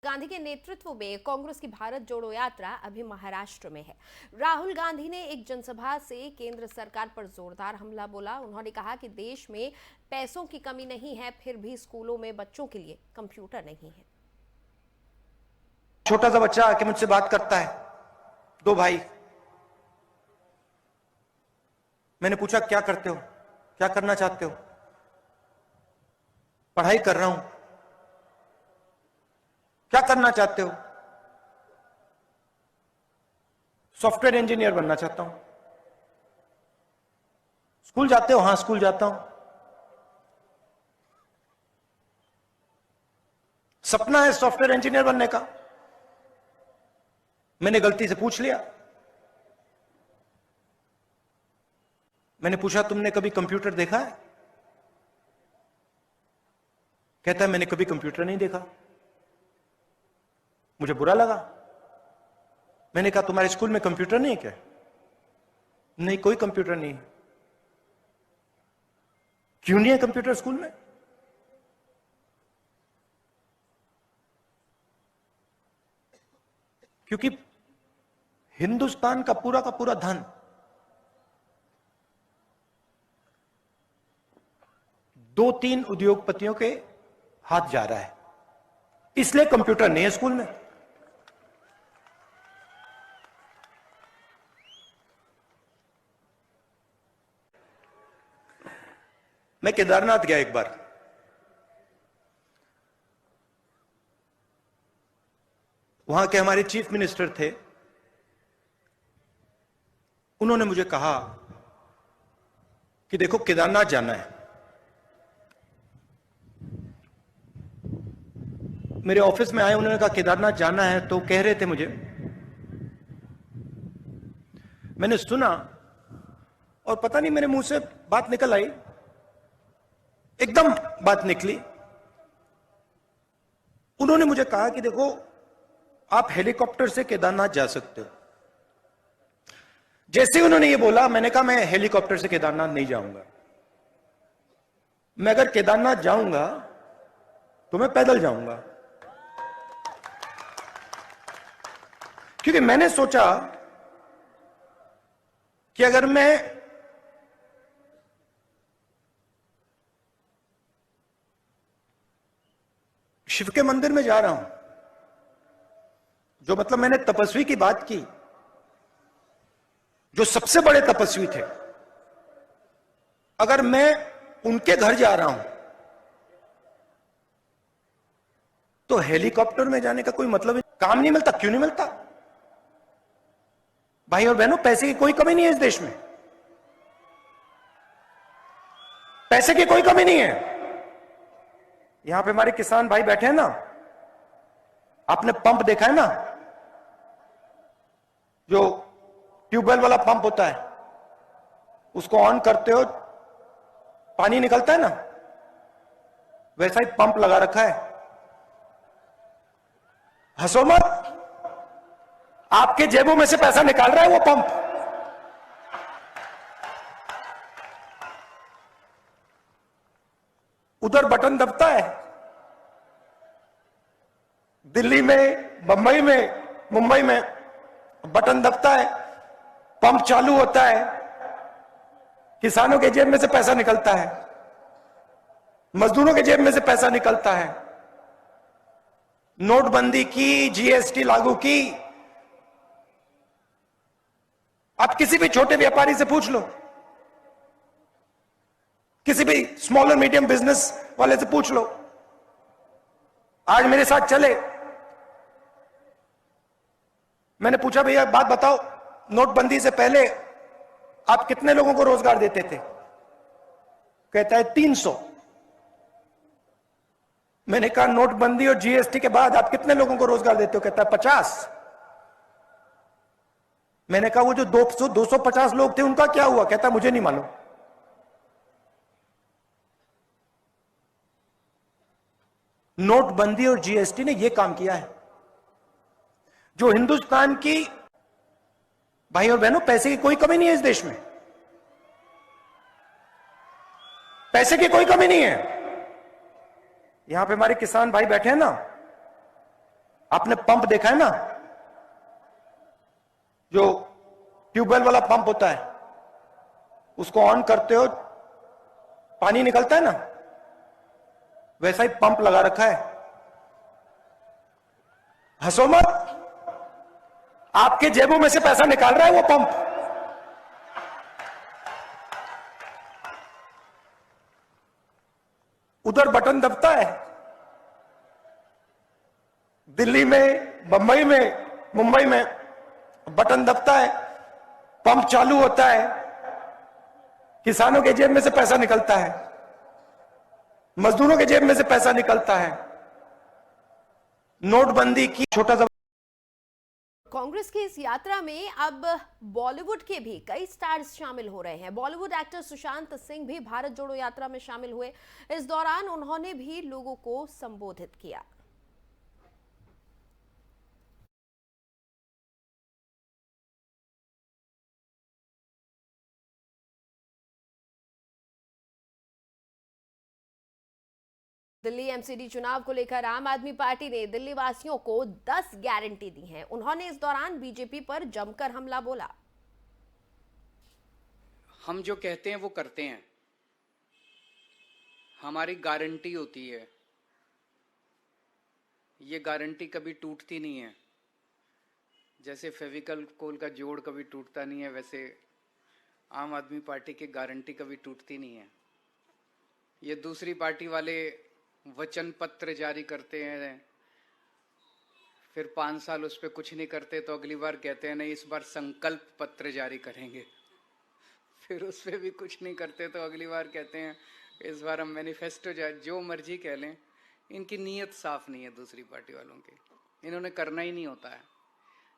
गांधी के नेतृत्व में कांग्रेस की भारत जोड़ो यात्रा अभी महाराष्ट्र में है। राहुल गांधी ने एक जनसभा से केंद्र सरकार पर जोरदार हमला बोला। उन्होंने कहा कि देश में पैसों की कमी नहीं है, फिर भी स्कूलों में बच्चों के लिए कंप्यूटर नहीं है। छोटा सा बच्चा आके मुझसे बात करता है, दो भाई। मैंने पूछा क्या करते हो, क्या करना चाहते हो? पढ़ाई कर रहा हूं। क्या करना चाहते हो? सॉफ्टवेयर इंजीनियर बनना चाहता हूं। स्कूल जाते हो? हां, स्कूल जाता हूं। सपना है सॉफ्टवेयर इंजीनियर बनने का। मैंने गलती से पूछ लिया। मैंने पूछा तुमने कभी कंप्यूटर देखा है? कहता है मैंने कभी कंप्यूटर नहीं देखा। मुझे बुरा लगा। मैंने कहा तुम्हारे स्कूल में कंप्यूटर नहीं है क्या? नहीं, कोई कंप्यूटर नहीं है। क्यों नहीं है कंप्यूटर स्कूल में? क्योंकि हिंदुस्तान का पूरा धन दो तीन उद्योगपतियों के हाथ जा रहा है, इसलिए कंप्यूटर नहीं है स्कूल में। मैं केदारनाथ गया एक बार। वहां के हमारे चीफ मिनिस्टर थे। उन्होंने मुझे कहा कि देखो केदारनाथ जाना है। मेरे ऑफिस में आए, उन्होंने कहा केदारनाथ जाना है, तो कह रहे थे मुझे। मैंने सुना और पता नहीं मेरे मुंह से बात निकल आई, एकदम बात निकली। उन्होंने मुझे कहा कि देखो आप हेलीकॉप्टर से केदारनाथ जा सकते हो। जैसे ही उन्होंने ये बोला, मैंने कहा मैं हेलीकॉप्टर से केदारनाथ नहीं जाऊंगा। मैं अगर केदारनाथ जाऊंगा तो मैं पैदल जाऊंगा। क्योंकि मैंने सोचा कि अगर मैं शिव के मंदिर में जा रहा हूं, जो मतलब मैंने तपस्वी की बात की, जो सबसे बड़े तपस्वी थे, अगर मैं उनके घर जा रहा हूं तो हेलीकॉप्टर में जाने का कोई मतलब नहीं। काम नहीं मिलता। क्यों नहीं मिलता? भाई और बहनों, पैसे की कोई कमी नहीं है इस देश में। पैसे की कोई कमी नहीं है। यहां पे हमारे किसान भाई बैठे हैं ना, आपने पंप देखा है ना, जो ट्यूबवेल वाला पंप होता है, उसको ऑन करते हो पानी निकलता है ना, वैसा ही पंप लगा रखा है। हंसो मत, आपके जेबों में से पैसा निकाल रहा है वो पंप। उधर बटन दबता है, दिल्ली में, बंबई में, मुंबई में बटन दबता है, पंप चालू होता है, किसानों के जेब में से पैसा निकलता है, मजदूरों के जेब में से पैसा निकलता है। नोटबंदी की, जीएसटी लागू की, आप किसी भी छोटे व्यापारी से पूछ लो, किसी भी स्मॉल और मीडियम बिजनेस वाले से पूछ लो। आज मेरे साथ चले, मैंने पूछा भैया बात बताओ, नोटबंदी से पहले आप कितने लोगों को रोजगार देते थे? कहता है 300। मैंने कहा नोटबंदी और जीएसटी के बाद आप कितने लोगों को रोजगार देते हो? कहता है 50। मैंने कहा वो जो 250 लोग थे उनका क्या हुआ? कहता मुझे नहीं मालूम। नोटबंदी और जीएसटी ने यह काम किया है। जो हिंदुस्तान की, भाई और बहनों, पैसे की कोई कमी नहीं है इस देश में। पैसे की कोई कमी नहीं है। यहां पे हमारे किसान भाई बैठे हैं ना, आपने पंप देखा है ना, जो ट्यूबवेल वाला पंप होता है, उसको ऑन करते हो पानी निकलता है ना, वैसा ही पंप लगा रखा है। हंसो मत, आपके जेबों में से पैसा निकाल रहा है वो पंप। उधर बटन दबता है, दिल्ली में, बंबई में, मुंबई में बटन दबता है, पंप चालू होता है, किसानों के जेब में से पैसा निकलता है, मजदूरों के जेब में से पैसा निकलता है। नोटबंदी की छोटा सा। कांग्रेस की इस यात्रा में अब बॉलीवुड के भी कई स्टार्स शामिल हो रहे हैं। बॉलीवुड एक्टर सुशांत सिंह भी भारत जोड़ो यात्रा में शामिल हुए। इस दौरान उन्होंने भी लोगों को संबोधित किया। दिल्ली एमसीडी चुनाव को लेकर आम आदमी पार्टी ने दिल्ली वासियों को 10 गारंटी दी हैं। उन्होंने इस दौरान बीजेपी पर जमकर हमला बोला। हम जो कहते हैं वो करते हैं, हमारी गारंटी होती है, ये गारंटी कभी टूटती नहीं है। जैसे फेविकल कोल का जोड़ कभी टूटता नहीं है, वैसे आम आदमी पार्टी की गारंटी कभी टूटती नहीं है। ये दूसरी पार्टी वाले वचन पत्र जारी करते हैं, फिर 5 साल उस पर कुछ नहीं करते, तो अगली बार कहते हैं नहीं इस बार संकल्प पत्र जारी करेंगे, फिर उस पर भी कुछ नहीं करते तो अगली बार कहते हैं इस बार हम मैनिफेस्टो जो मर्जी कह लें। इनकी नीयत साफ नहीं है दूसरी पार्टी वालों की, इन्होंने करना ही नहीं होता है।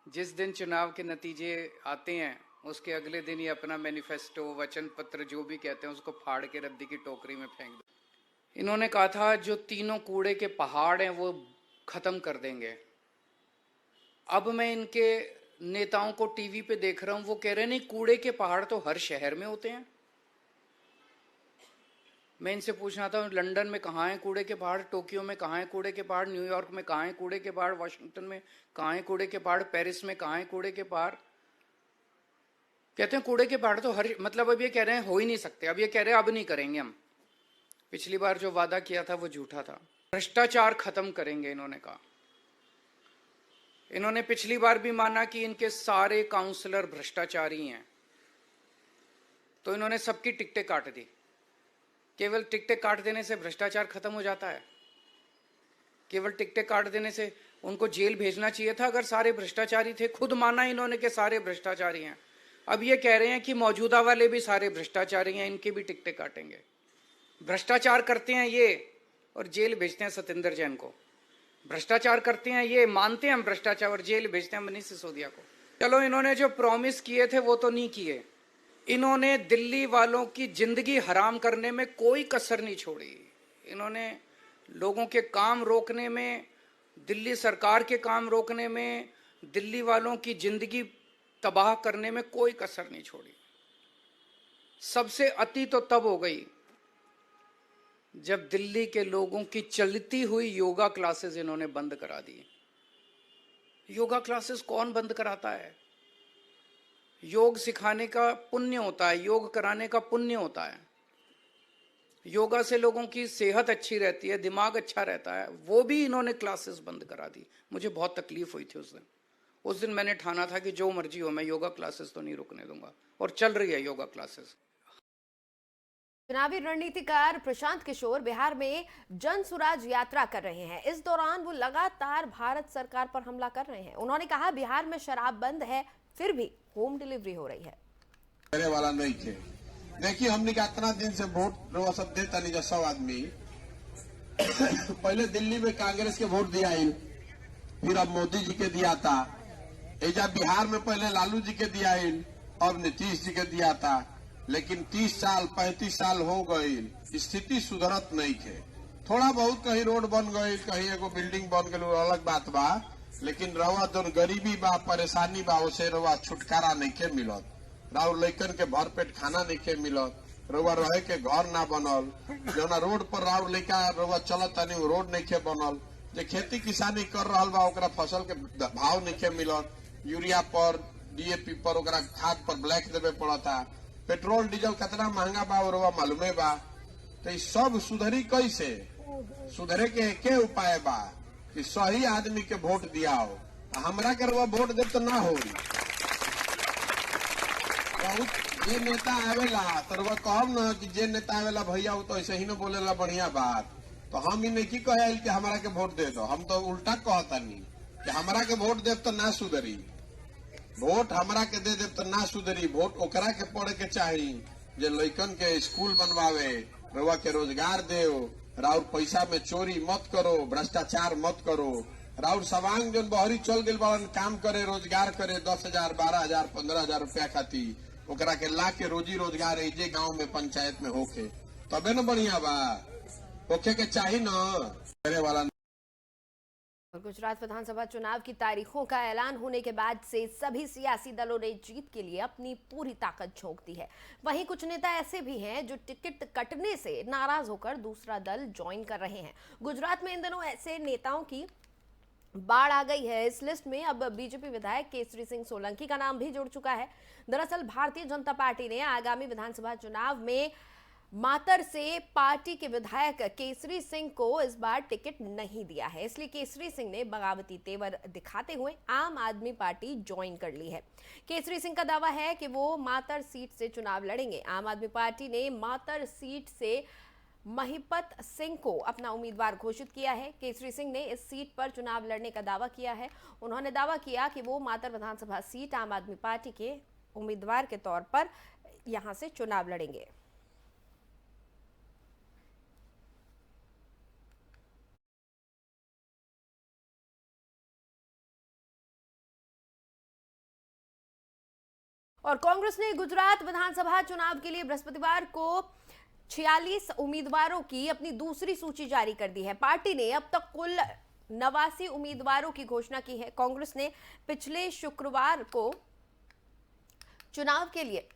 जिस दिन चुनाव के नतीजे आते हैं उसके अगले दिन ही अपना मैनिफेस्टो, वचन पत्र जो भी कहते हैं उसको फाड़ के रद्दी की टोकरी में फेंक दो। इन्होंने कहा था जो तीनों कूड़े के पहाड़ हैं वो खत्म कर देंगे। अब मैं इनके नेताओं को टीवी पे देख रहा हूं, वो कह रहे हैं नहीं कूड़े के पहाड़ तो हर शहर में होते हैं। मैं इनसे पूछना था लंदन में कहाँ है कूड़े के पहाड़, टोक्यो में कहाँ है कूड़े के पहाड़, न्यूयॉर्क में कहाँ है कूड़े के पहाड़, वाशिंगटन में कहाँ है कूड़े के पहाड़, पेरिस में कहाँ है कूड़े के पहाड़। कहते हैं कूड़े के पहाड़ तो हर, मतलब अब ये कह रहे हैं हो ही नहीं सकते, अब ये कह रहे हैं अब नहीं करेंगे हम। पिछली बार जो वादा किया था वो झूठा था। भ्रष्टाचार खत्म करेंगे इन्होंने कहा। इन्होंने पिछली बार भी माना कि इनके सारे काउंसलर भ्रष्टाचारी हैं, तो इन्होंने सबकी टिकटें काट दी। केवल टिकटें काट देने से भ्रष्टाचार खत्म हो जाता है? केवल टिकटें काट देने से उनको जेल भेजना चाहिए था अगर सारे भ्रष्टाचारी थे। खुद माना इन्होंने कि सारे भ्रष्टाचारी हैं, अब ये कह रहे हैं कि मौजूदा वाले भी सारे भ्रष्टाचारी हैं, इनकी भी टिकटें काटेंगे। भ्रष्टाचार करते हैं ये और जेल भेजते हैं सत्येंद्र जैन को। भ्रष्टाचार करते हैं ये, मानते हैं हम भ्रष्टाचार और जेल भेजते हैं मनीष सिसोदिया को। चलो इन्होंने जो प्रॉमिस किए थे वो तो नहीं किए। इन्होंने दिल्ली वालों की जिंदगी हराम करने में कोई कसर नहीं छोड़ी। इन्होंने लोगों के काम रोकने में, दिल्ली सरकार के काम रोकने में, दिल्ली वालों की जिंदगी तबाह करने में कोई कसर नहीं छोड़ी। सबसे अति तो तब हो गई जब दिल्ली के लोगों की चलती हुई योगा क्लासेस इन्होंने बंद करा दी। योगा क्लासेस कौन बंद कराता है? योग सिखाने का पुण्य होता है, योग कराने का पुण्य होता है। योगा से लोगों की सेहत अच्छी रहती है, दिमाग अच्छा रहता है, वो भी इन्होंने क्लासेस बंद करा दी। मुझे बहुत तकलीफ हुई थी उस दिन मैंने ठाना था कि जो मर्जी हो मैं योगा क्लासेस तो नहीं रुकने दूंगा, और चल रही है योगा क्लासेस। चुनावी रणनीतिकार प्रशांत किशोर बिहार में जन सुराज यात्रा कर रहे हैं। इस दौरान वो लगातार भारत सरकार पर हमला कर रहे हैं। उन्होंने कहा बिहार में शराब बंद है, फिर भी होम डिलीवरी हो रही है। मेरे वाला नहीं थे। देखिए हमने इतना दिन से वोट रो सब देता नहीं, 100 आदमी पहले दिल्ली में कांग्रेस के वोट दिया, फिर अब मोदी जी के दिया था। एजा बिहार में पहले लालू जी के दिया, अब नीतीश जी के दिया था। लेकिन 30 साल 35 साल हो गई, स्थिति सुधरत नहीं है। थोड़ा बहुत कहीं रोड बन गई, कहीं एगो बिल्डिंग बन गई, अलग बात बा। लेकिन रवा जो गरीबी बा, परेशानी बा, उसे रवा छुटकारा नहीं के मिलत। राउर लइकन के भरपेट खाना नहीं के मिलत, रवा रहे के घर ना बनल, जो रोड पर राउर लइका रवा चलत नहीं रोड नहीं के बनल। जे खेती किसानी कर रहा बा ओकरा फसल के भाव नहीं मिलत, यूरिया पर डीएपी पर ओकरा खाद पर ब्लैक देवे पड़ता, पेट्रोल डीजल कितना महंगा बा और मालूमे बा। तो ये सब सुधरी कैसे? सुधरे के एके उपाय बा कि सही आदमी के वोट दियाओ। हमरा के वोट दे तो ना हो, जे नेता आवेला तो कहब न कि जे नेता आवेला भैया वो तो ऐसे ही न बोलेला बढ़िया बात, तो हम इन्हें की कहे कि हमरा के वोट दे दो। हम तो उल्टा कहतानी कि हमरा के वोट देव तो ना सुधरी, वोट हमरा के दे देव तो ना सुधरी। वोट ओकरा के पड़े के चाही जे लइकन के स्कूल बनवावे, रउआ के रोजगार देव, राउर पैसा में चोरी मत करो, भ्रष्टाचार मत करो। राउर सवांग जो बहरी चल गए बड़न काम करे, रोजगार करे, 10,000, 12,000, 15,000 रुपया खातिर ओकरा के ला के रोजी रोजगार जे गांव में पंचायत में होके तबे न बढ़िया बा, होके के चाही न करे वाला। और गुजरात विधानसभा चुनाव की तारीखों का ऐलान होने के बाद से सभी सियासी दलों ने जीत के लिए अपनी पूरी ताकत झोंक दी है। वहीं कुछ नेता ऐसे भी हैं जो टिकट कटने से नाराज होकर दूसरा दल ज्वाइन कर रहे हैं। गुजरात में इन दिनों ऐसे नेताओं की बाढ़ आ गई है। इस लिस्ट में अब बीजेपी विधायक केसरी सिंह सोलंकी का नाम भी जुड़ चुका है। दरअसल भारतीय जनता पार्टी ने आगामी विधानसभा चुनाव में मातर से पार्टी के विधायक केसरी सिंह को इस बार टिकट नहीं दिया है, इसलिए केसरी सिंह ने बगावती तेवर दिखाते हुए आम आदमी पार्टी ज्वाइन कर ली है। केसरी सिंह का दावा है कि वो मातर सीट से चुनाव लड़ेंगे। आम आदमी पार्टी ने मातर सीट से महिपत सिंह को अपना उम्मीदवार घोषित किया है। केसरी सिंह ने इस सीट पर चुनाव लड़ने का दावा किया है। उन्होंने दावा किया कि वो मातर विधानसभा सीट आम आदमी पार्टी के उम्मीदवार के तौर पर यहां से चुनाव लड़ेंगे। और कांग्रेस ने गुजरात विधानसभा चुनाव के लिए बृहस्पतिवार को 46 उम्मीदवारों की अपनी दूसरी सूची जारी कर दी है। पार्टी ने अब तक कुल 89 उम्मीदवारों की घोषणा की है। कांग्रेस ने पिछले शुक्रवार को चुनाव के लिए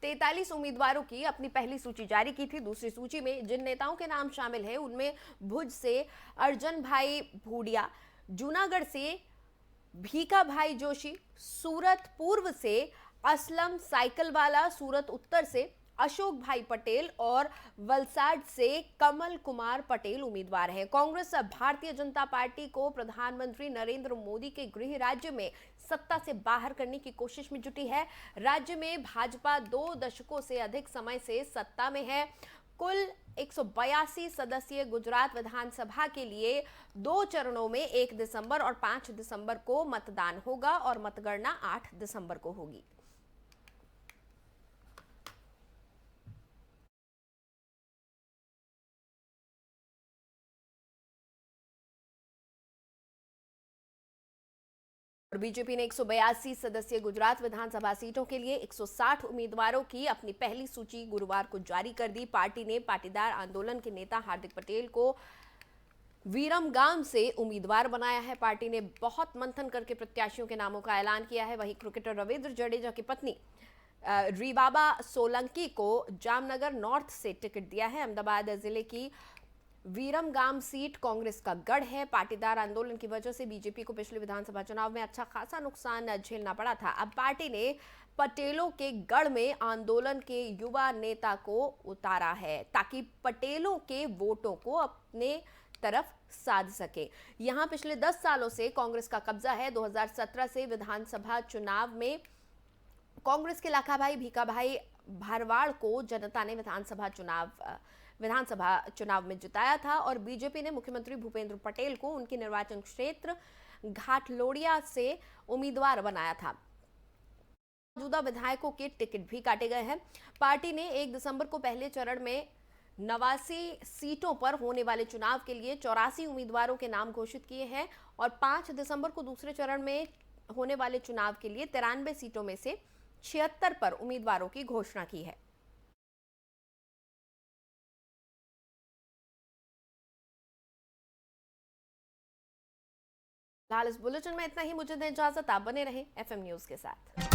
43 उम्मीदवारों की अपनी पहली सूची जारी की थी। दूसरी सूची में जिन नेताओं के नाम शामिल हैं उनमें भुज से अर्जन भाई भूडिया, जूनागढ़ से भीखा भाई जोशी, सूरत पूर्व से असलम साइकिल वाला, सूरत उत्तर से अशोक भाई पटेल और वलसाड से कमल कुमार पटेल उम्मीदवार हैं। कांग्रेस भारतीय जनता पार्टी को प्रधानमंत्री नरेंद्र मोदी के गृह राज्य में सत्ता से बाहर करने की कोशिश में जुटी है। राज्य में भाजपा 2 दशकों से अधिक समय से सत्ता में है। कुल 182 सदस्यीय गुजरात विधानसभा के लिए 2 चरणों में 1 दिसंबर और 5 दिसंबर को मतदान होगा और मतगणना 8 दिसंबर को होगी। और बीजेपी ने 182 सदस्यीय गुजरात विधानसभा सीटों के लिए 160 उम्मीदवारों की अपनी पहली सूची गुरुवार को जारी कर दी। पार्टी ने पाटीदार आंदोलन के नेता हार्दिक पटेल को वीरमगाम से उम्मीदवार बनाया है। पार्टी ने बहुत मंथन करके प्रत्याशियों के नामों का ऐलान किया है। वहीं क्रिकेटर रविंद्र जडेजा की पत्नी रीबाबा सोलंकी को जामनगर नॉर्थ से टिकट दिया है। अहमदाबाद जिले की वीरमगाम सीट कांग्रेस का गढ़ है। पाटीदार आंदोलन की वजह से बीजेपी को पिछले विधानसभा चुनाव में अच्छा खासा नुकसान झेलना पड़ा था। अब पार्टी ने पटेलों के गढ़ में आंदोलन के युवा नेता को उतारा है ताकि पटेलों के वोटों को अपने तरफ साध सके। यहां पिछले 10 सालों से कांग्रेस का कब्जा है। 2017 से विधानसभा चुनाव में कांग्रेस के लाखाभाई भीखाभाई भारवाड़ को जनता ने विधानसभा चुनाव में जिताया था और बीजेपी ने मुख्यमंत्री भूपेंद्र पटेल को उनके निर्वाचन क्षेत्र घाटलोड़िया से उम्मीदवार बनाया था। मौजूदा विधायकों के टिकट भी काटे गए हैं। पार्टी ने 1 दिसंबर को पहले चरण में 89 सीटों पर होने वाले चुनाव के लिए 84 उम्मीदवारों के नाम घोषित किए हैं और 5 दिसंबर को दूसरे चरण में होने वाले चुनाव के लिए 93 सीटों में से 76 पर उम्मीदवारों की घोषणा की है। फिलहाल इस बुलेटिन में इतना ही। मुझे दें इजाजत, आप बने रहें FM न्यूज के साथ।